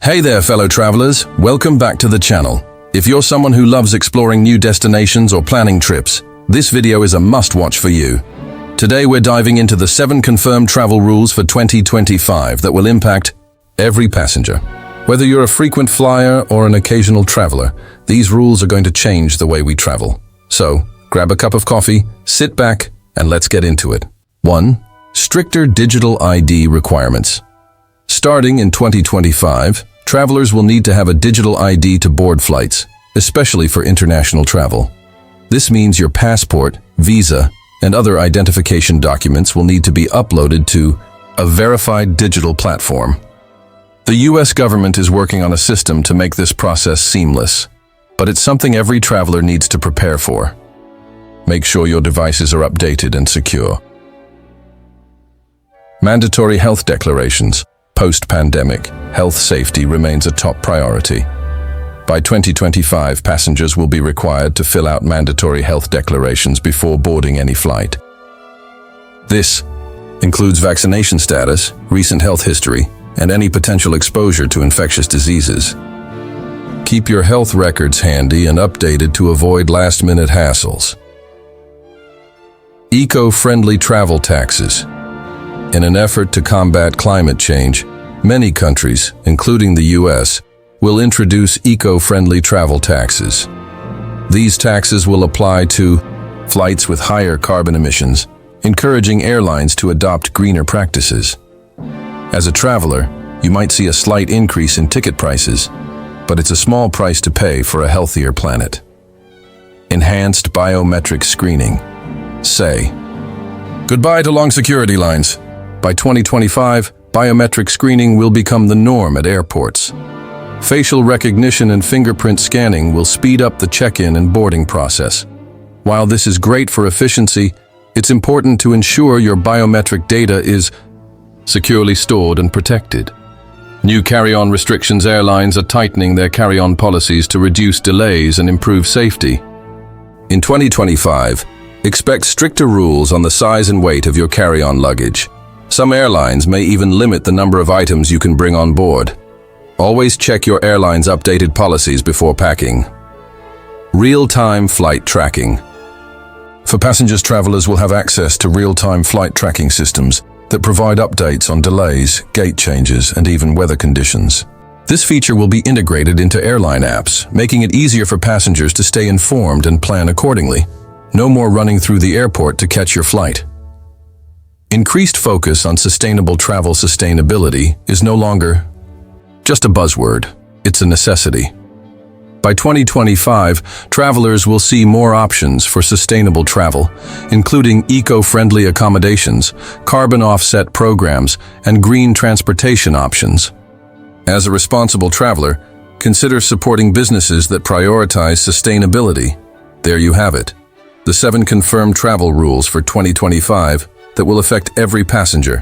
Hey there, fellow travelers. Welcome back to the channel. If you're someone who loves exploring new destinations or planning trips, this video is a must-watch for you. Today we're diving into the 7 confirmed travel rules for 2025 that will impact every passenger. Whether you're a frequent flyer or an occasional traveler, these rules are going to change the way we travel. So, grab a cup of coffee, sit back, and let's get into it. 1. Stricter digital ID requirements. Starting in 2025, travelers will need to have a digital ID to board flights, especially for international travel. This means your passport, visa, and other identification documents will need to be uploaded to a verified digital platform. The US government is working on a system to make this process seamless, but it's something every traveler needs to prepare for. Make sure your devices are updated and secure. Mandatory health declarations. Post-pandemic, health safety remains a top priority. By 2025, passengers will be required to fill out mandatory health declarations before boarding any flight. This includes vaccination status, recent health history, and any potential exposure to infectious diseases. Keep your health records handy and updated to avoid last-minute hassles. Eco-friendly travel taxes. In an effort to combat climate change, many countries, including the US, will introduce eco-friendly travel taxes. These taxes will apply to flights with higher carbon emissions, encouraging airlines to adopt greener practices. As a traveler, you might see a slight increase in ticket prices, but it's a small price to pay for a healthier planet. Enhanced biometric screening. Say goodbye to long security lines. By 2025, biometric screening will become the norm at airports. Facial recognition and fingerprint scanning will speed up the check-in and boarding process. While this is great for efficiency, it's important to ensure your biometric data is securely stored and protected. New carry-on restrictions. Airlines are tightening their carry-on policies to reduce delays and improve safety. In 2025, expect stricter rules on the size and weight of your carry-on luggage. Some airlines may even limit the number of items you can bring on board. Always check your airline's updated policies before packing. Real-time flight tracking. For passengers, travelers will have access to real-time flight tracking systems that provide updates on delays, gate changes, and even weather conditions. This feature will be integrated into airline apps, making it easier for passengers to stay informed and plan accordingly. No more running through the airport to catch your flight. Increased focus on sustainable travel. Sustainability is no longer just a buzzword, it's a necessity. By 2025, travelers will see more options for sustainable travel, including eco-friendly accommodations, carbon offset programs, and green transportation options. As a responsible traveler, consider supporting businesses that prioritize sustainability. There you have it, the 7 confirmed travel rules for 2025 that will affect every passenger.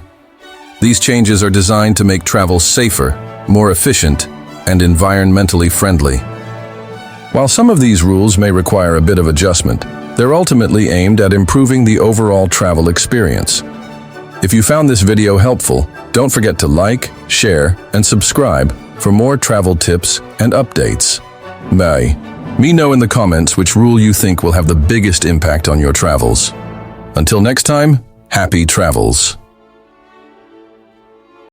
These changes are designed to make travel safer, more efficient, and environmentally friendly. While some of these rules may require a bit of adjustment, they're ultimately aimed at improving the overall travel experience. If you found this video helpful, don't forget to like, share, and subscribe for more travel tips and updates. Let me know in the comments which rule you think will have the biggest impact on your travels. Until next time, happy travels.